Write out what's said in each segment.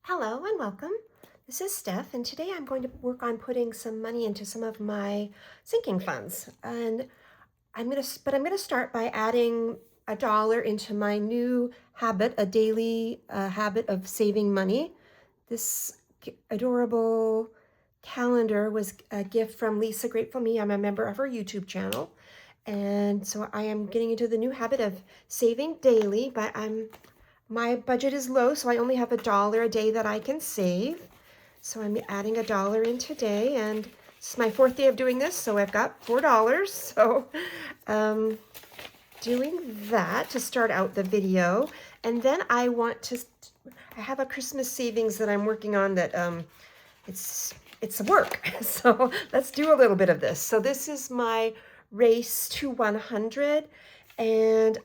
Hello and welcome. This is Steph, and today I'm going to work on putting some money into some of my sinking funds. And I'm gonna start by adding $1 into my new habit, a daily habit of saving money. This adorable calendar was a gift from Lisa Grateful Me. I'm a member of her YouTube channel. And so I am getting into the new habit of saving daily, but my budget is low, so I only have $1 a day that I can save. So I'm adding $1 in today, and it's my fourth day of doing this, so I've got $4. So doing that to start out the video. And then I have a Christmas savings that I'm working on that it's work. So let's do a little bit of this. So this is my race to 100, and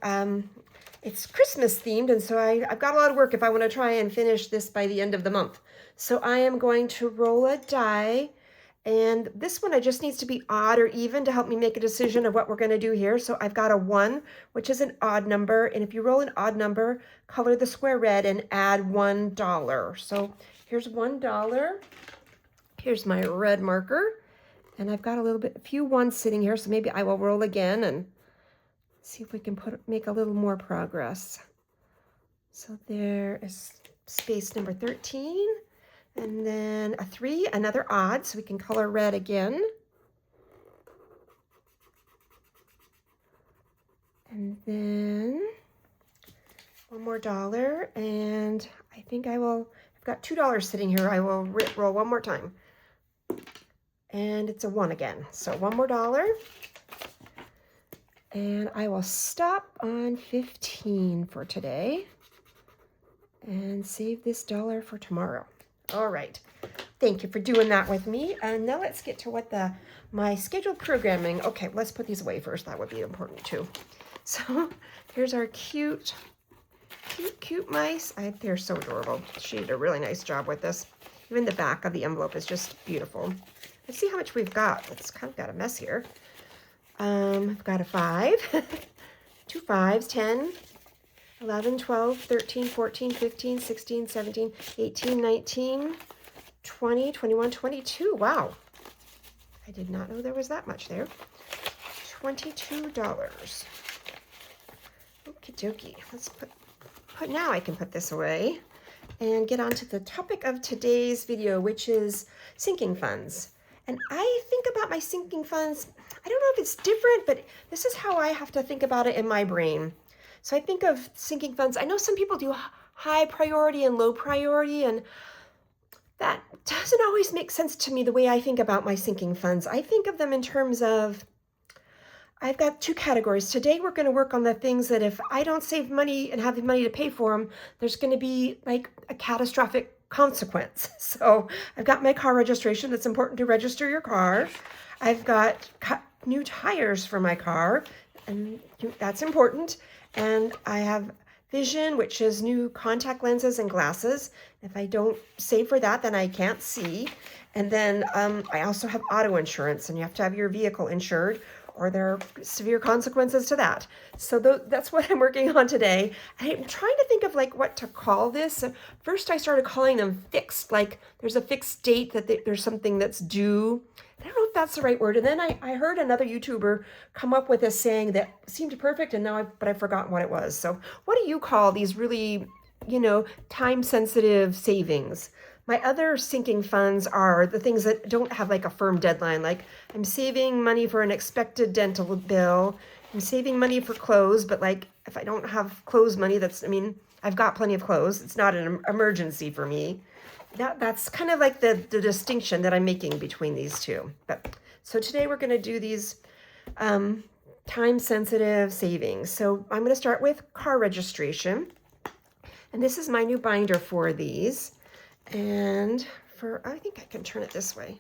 it's Christmas themed, and so I've got a lot of work if I want to try and finish this by the end of the month. So I am going to roll a die, and this one I just needs to be odd or even to help me make a decision of what we're going to do here. So I've got a 1, which is an odd number, and if you roll an odd number, color the square red and add $1. So here's $1. Here's my red marker, and I've got a few ones sitting here, so maybe I will roll again and see if we can make a little more progress. So there is space number 13, and then a 3, another odd, so we can color red again. And then one more dollar, and I think I've got $2 sitting here. I will roll one more time. And it's a 1 again. So one more dollar. And I will stop on 15 for today and save this dollar for tomorrow. All right. Thank you for doing that with me. And now let's get to what my scheduled programming. Okay, let's put these away first. That would be important too. So here's our cute mice. They're so adorable. She did a really nice job with this. Even the back of the envelope is just beautiful. Let's see how much we've got. It's kind of got a mess here. I've got a 5, 2 5s, 10, 11, 12, 13, 14, 15, 16, 17, 18, 19, 20, 21, 22. Wow. I did not know there was that much there. $22. Okie dokie. Now I can put this away and get on to the topic of today's video, which is sinking funds. And I think about my sinking funds, I don't know if it's different, but this is how I have to think about it in my brain. So I think of sinking funds. I know some people do high priority and low priority, and that doesn't always make sense to me the way I think about my sinking funds. I think of them in terms of, I've got 2 categories. Today we're going to work on the things that if I don't save money and have the money to pay for them, there's going to be like a catastrophic consequence. So I've got my car registration. That's important to register your car. I've got new tires for my car, and that's important. And I have vision, which is new contact lenses and glasses. If I don't save for that, then I can't see. And then I also have auto insurance, and you have to have your vehicle insured, or there are severe consequences to that. So that's what I'm working on today. I'm trying to think of like what to call this. First, I started calling them fixed, like there's a fixed date that there's something that's due. I don't know if that's the right word. And then I heard another YouTuber come up with a saying that seemed perfect, and but I've forgotten what it was. So what do you call these really, time-sensitive savings? My other sinking funds are the things that don't have like a firm deadline. Like I'm saving money for an expected dental bill. I'm saving money for clothes, but like if I don't have clothes money, I've got plenty of clothes. It's not an emergency for me. That's kind of like the distinction that I'm making between these two. So today we're going to do these time-sensitive savings. So I'm going to start with car registration. And this is my new binder for these. And I think I can turn it this way.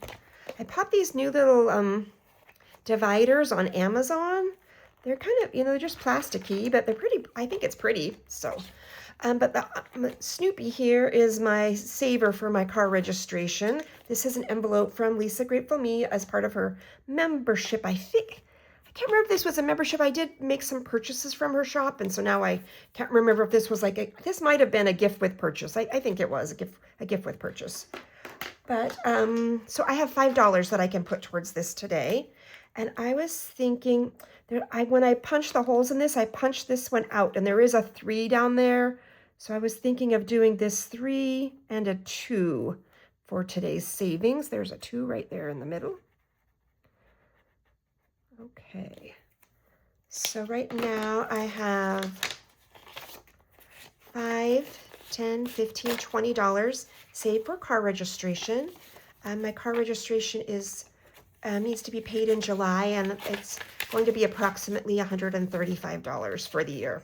I bought these new little dividers on Amazon. They're kind of, they're just plasticky, but they're pretty. I think it's pretty. So, but the Snoopy here is my saver for my car registration. This is an envelope from Lisa Grateful Me as part of her membership. I I can't remember if this was a membership. I did make some purchases from her shop, and so now I can't remember if this was like this might have been a gift with purchase. I think it was a gift with purchase. But so I have $5 that I can put towards this today. And I was thinking when I punch the holes in this, I punched this one out, and there is a 3 down there. So I was thinking of doing this 3 and a 2 for today's savings. There's a 2 right there in the middle. Okay. So right now I have $5, $10, $15, $20 saved for car registration. My car registration is needs to be paid in July, and it's going to be approximately $135 for the year.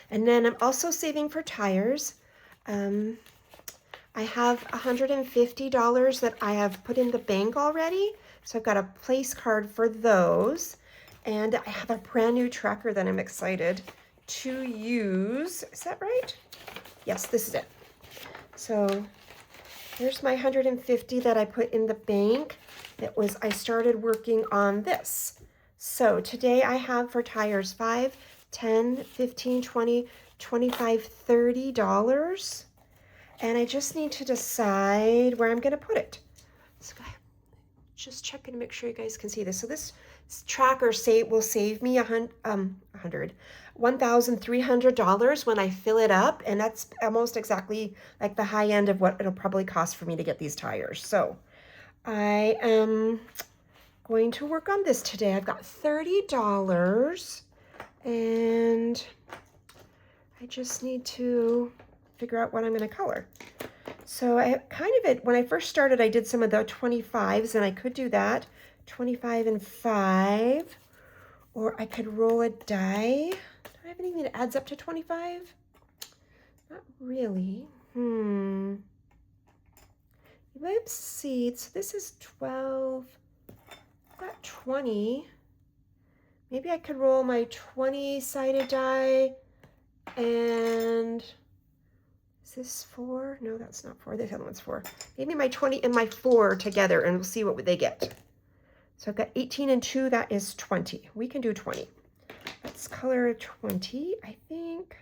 And then I'm also saving for tires. I have $150 that I have put in the bank already. So I've got a place card for those. And I have a brand new tracker that I'm excited to use. Is that right? Yes, this is it. So here's my $150 that I put in the bank. I started working on this. So today I have for tires $5, $10, $15, $20, $25, $30. And I just need to decide where I'm going to put it. So just checking to make sure you guys can see this. So this tracker will save me $1,300 when I fill it up, and that's almost exactly like the high end of what it'll probably cost for me to get these tires. So I am going to work on this today. I've got $30, and I just need to figure out what I'm going to color. So when I first started, I did some of the 25s, and I could do that, 25 and 5, or I could roll a die. Do I have anything that adds up to 25? Not really. Let's see. So this is 12. I've got 20. Maybe I could roll my 20-sided die, and is this 4? No, that's not 4. This other one's 4. Maybe my 20 and my 4 together, and we'll see what they get. So I've got 18 and 2. That is 20. We can do 20. Let's color 20, I think.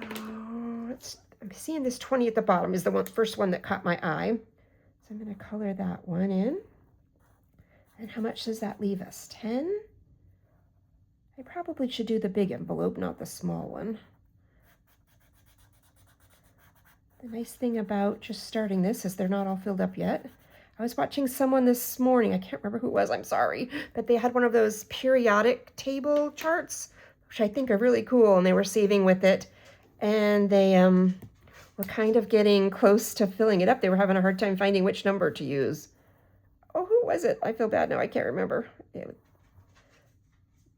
I'm seeing this 20 at the bottom is the first one that caught my eye. So I'm going to color that one in. And how much does that leave us? 10? I probably should do the big envelope, not the small one. The nice thing about just starting this is they're not all filled up yet. I was watching someone this morning, I can't remember who it was, I'm sorry, but they had one of those periodic table charts, which I think are really cool, and they were saving with it, and they were kind of getting close to filling it up. They were having a hard time finding which number to use. Oh, who was it? I feel bad now, I can't remember.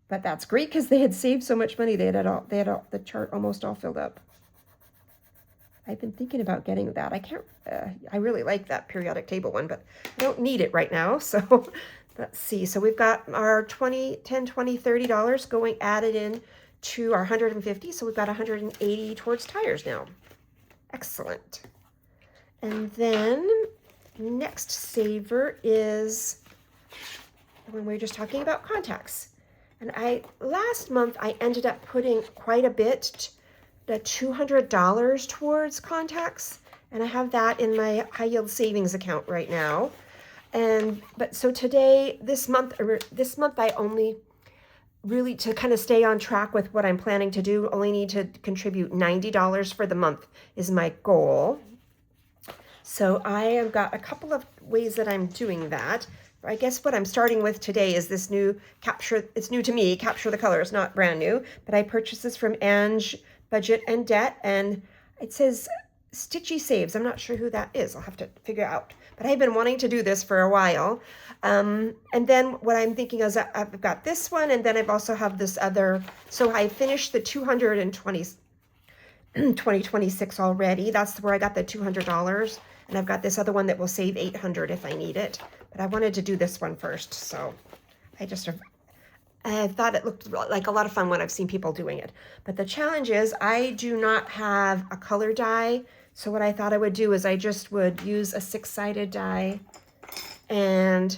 But that's great because they had saved so much money. They had the chart almost all filled up. I've been thinking about getting that. I really like that periodic table one, but I don't need it right now. So let's see. So we've got our $10, $20, $30 going added in to our 150. So we've got 180 towards tires now. Excellent. And then next saver is the one we were just talking about, contacts. And last month I ended up putting quite a bit, the $200 towards contacts, and I have that in my high yield savings account right now. But so today, this month I only really, to kind of stay on track with what I'm planning to do, only need to contribute $90 for the month is my goal. So I have got a couple of ways that I'm doing that. I guess what I'm starting with today is this new Capture. It's new to me, Capture the Color. It's not brand new, but I purchased this from Ange Budget and Debt, and it says Stitchy Saves. I'm not sure who that is. I'll have to figure out. But I've been wanting to do this for a while. And then what I'm thinking is I've got this one, and then I've also have this other. So I finished the 2026 already. That's where I got the $200. And I've got this other one that will save $800 if I need it. But I wanted to do this one first. So I thought it looked like a lot of fun when I've seen people doing it. But the challenge is I do not have a color die. So what I thought I would do is I just would use a 6-sided die and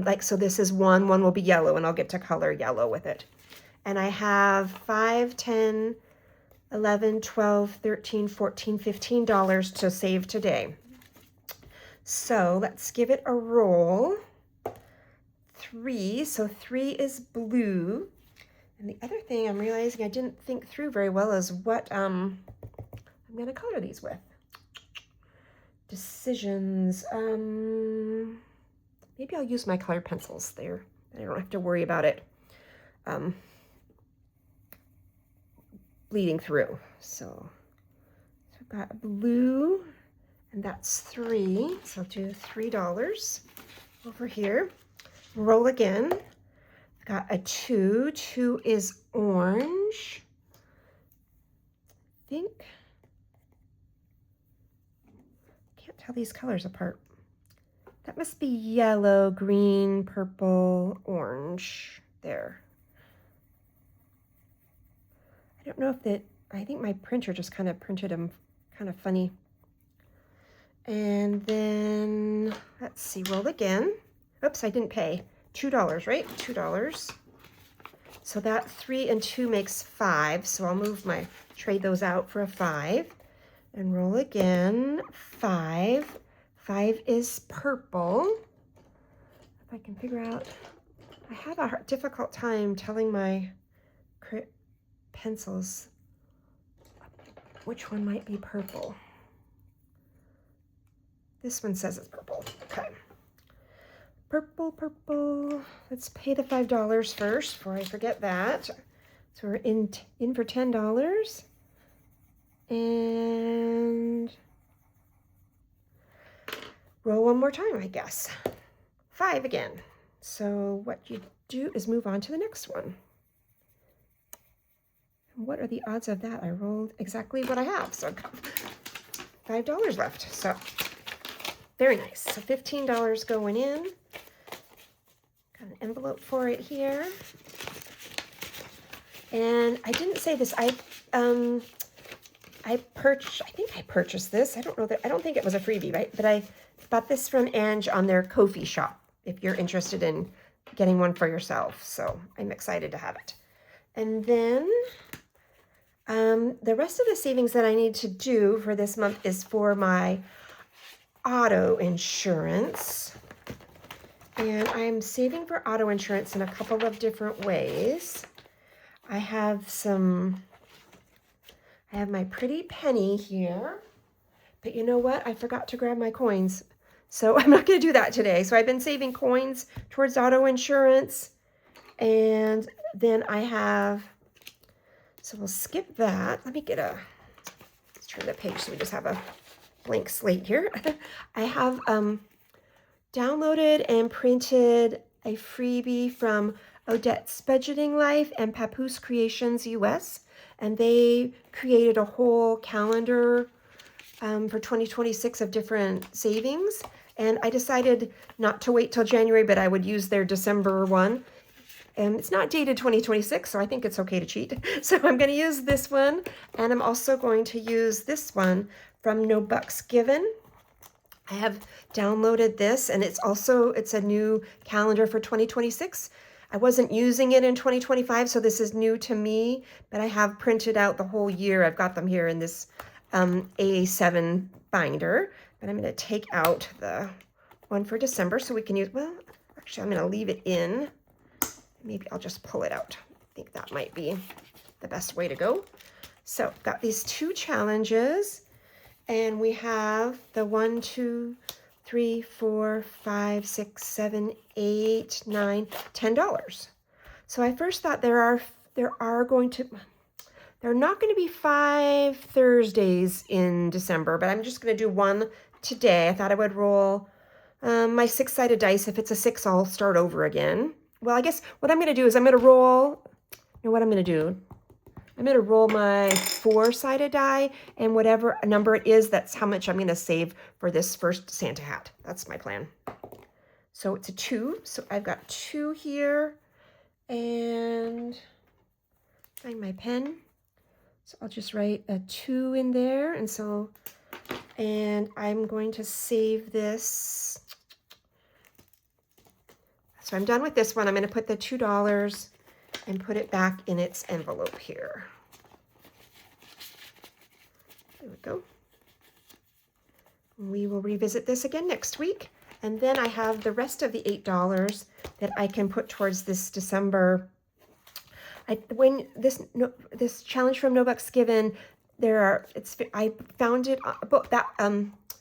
Like, so this is one will be yellow, and I'll get to color yellow with it. And I have 5, 10, 11, 12, 13, 14, $15 to save today. So let's give it a roll. 3, so 3 is blue. And the other thing I'm realizing I didn't think through very well is what I'm gonna color these with. Decisions. Maybe I'll use my colored pencils there. I don't have to worry about it bleeding through. So I've got blue, and that's 3. So I'll do $3 over here. Roll again. I've got a 2. 2 is orange. I think. Can't tell these colors apart. That must be yellow, green, purple, orange there. I don't know if that, I think my printer just kind of printed them kind of funny. And then, let's see, roll again. Oops, I didn't pay. $2, right? $2. So that 3 and 2 makes 5. So I'll trade those out for a 5. And roll again. 5. 5 is purple. If I can figure out, I have a difficult time telling my pencils which one might be purple. This one says it's purple. Okay. Purple, purple. Let's pay the $5 first before I forget that. So we're in for $10. And roll one more time, I guess. 5 again. So what you do is move on to the next one. And what are the odds of that? I rolled exactly what I have. So I've got $5 left. So very nice. So $15 going in. Got an envelope for it here. And I didn't say this. I think I purchased this. I don't think it was a freebie, right? But I bought this from Ange on their Ko-fi shop, if you're interested in getting one for yourself. So I'm excited to have it. And then the rest of the savings that I need to do for this month is for my auto insurance. And I'm saving for auto insurance in a couple of different ways. I have my pretty penny here, but you know what? I forgot to grab my coins. So I'm not going to do that today. So I've been saving coins towards auto insurance. And then I have, so we'll skip that. Let's turn the page so we just have a blank slate here. I have downloaded and printed a freebie from Odette's Budgeting Life and Papoose Creations US, and they created a whole calendar for 2026 of different savings. And I decided not to wait till January, but I would use their December one. And it's not dated 2026, so I think it's okay to cheat. So I'm going to use this one, and I'm also going to use this one from No Bucks Given. I have downloaded this, and it's a new calendar for 2026. I wasn't using it in 2025, so this is new to me, but I have printed out the whole year. I've got them here in this A7 binder, but I'm going to take out the one for December so we can use, well, actually, I'm going to leave it in. Maybe I'll just pull it out. I think that might be the best way to go. So I've got these 2 challenges, and we have the 1, 2, 3, 4, 5, 6, 7, 8, 9, $10. So I first thought there are not going to be 5 Thursdays in December, but I'm just going to do one today. I thought I would roll my 6-sided dice. If it's a 6, I'll start over again. Well, I guess what I'm going to do is I'm going to roll, you know what I'm going to do? I'm going to roll my 4-sided die, and whatever number it is, that's how much I'm going to save for this first Santa hat. That's my plan. So it's a 2. So I've got 2 here, and find my pen. So I'll just write a 2 in there. And I'm going to save this. So I'm done with this one. I'm going to put the $2 and put it back in its envelope here. There we go. We will revisit this again next week. And then I have the rest of the $8 that I can put towards this December. When this challenge from No Bucks Given, I found it about that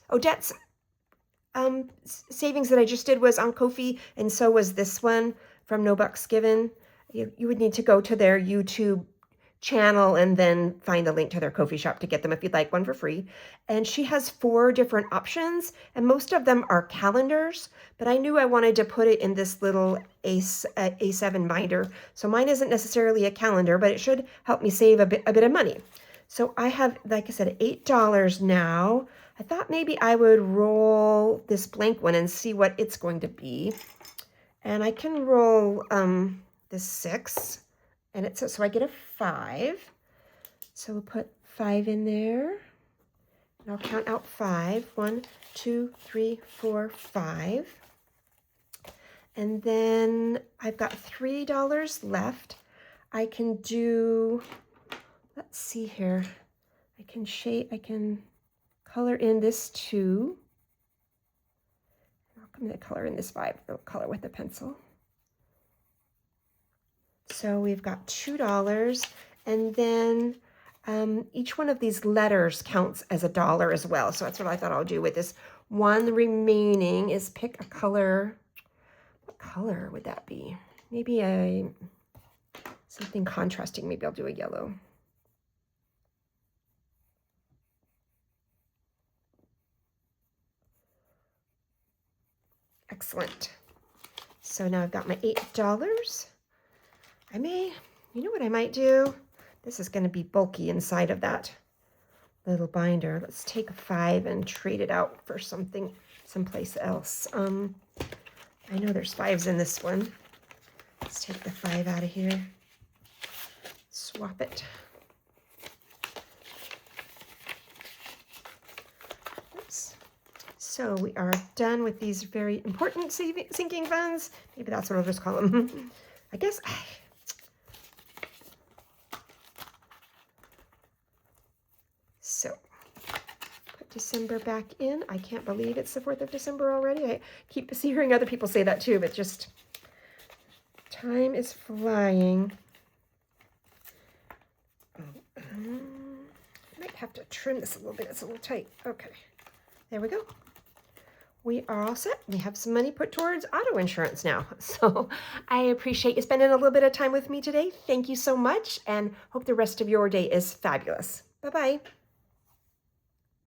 Odette's savings that I just did was on Ko-fi, and so was this one from No Bucks Given. You would need to go to their YouTube channel and then find a link to their Ko-fi shop to get them if you'd like one for free. And she has 4 different options, and most of them are calendars, but I knew I wanted to put it in this little A7 binder. So mine isn't necessarily a calendar, but it should help me save a bit of money. So I have, like I said, $8 now. I thought maybe I would roll this blank one and see what it's going to be. And I can roll this 6. And it's so I get a 5. So we'll put 5 in there. And I'll count out 5. 1, 2, 3, 4, 5. And then I've got $3 left. I can do, let's see here. I can color in this 2. I'm going to color in this 5. I'll color with a pencil. So we've got $2, and then each one of these letters counts as $1 as well. So that's what I thought I'll do with this one remaining is pick a color. What color would that be? Maybe something contrasting. Maybe I'll do a yellow. Excellent. So now I've got my $8. You know what I might do? This is going to be bulky inside of that little binder. Let's take a 5 and trade it out for something someplace else. I know there's 5s in this one. Let's take the 5 out of here. Swap it. Oops. So we are done with these very important sinking funds. Maybe that's what I'll just call them. I guess. So, put December back in. I can't believe it's the 4th of December already. I keep hearing other people say that too, but just time is flying. I might have to trim this a little bit. It's a little tight. Okay, there we go. We are all set. We have some money put towards auto insurance now. So I appreciate you spending a little bit of time with me today. Thank you so much, and hope the rest of your day is fabulous. Bye-bye.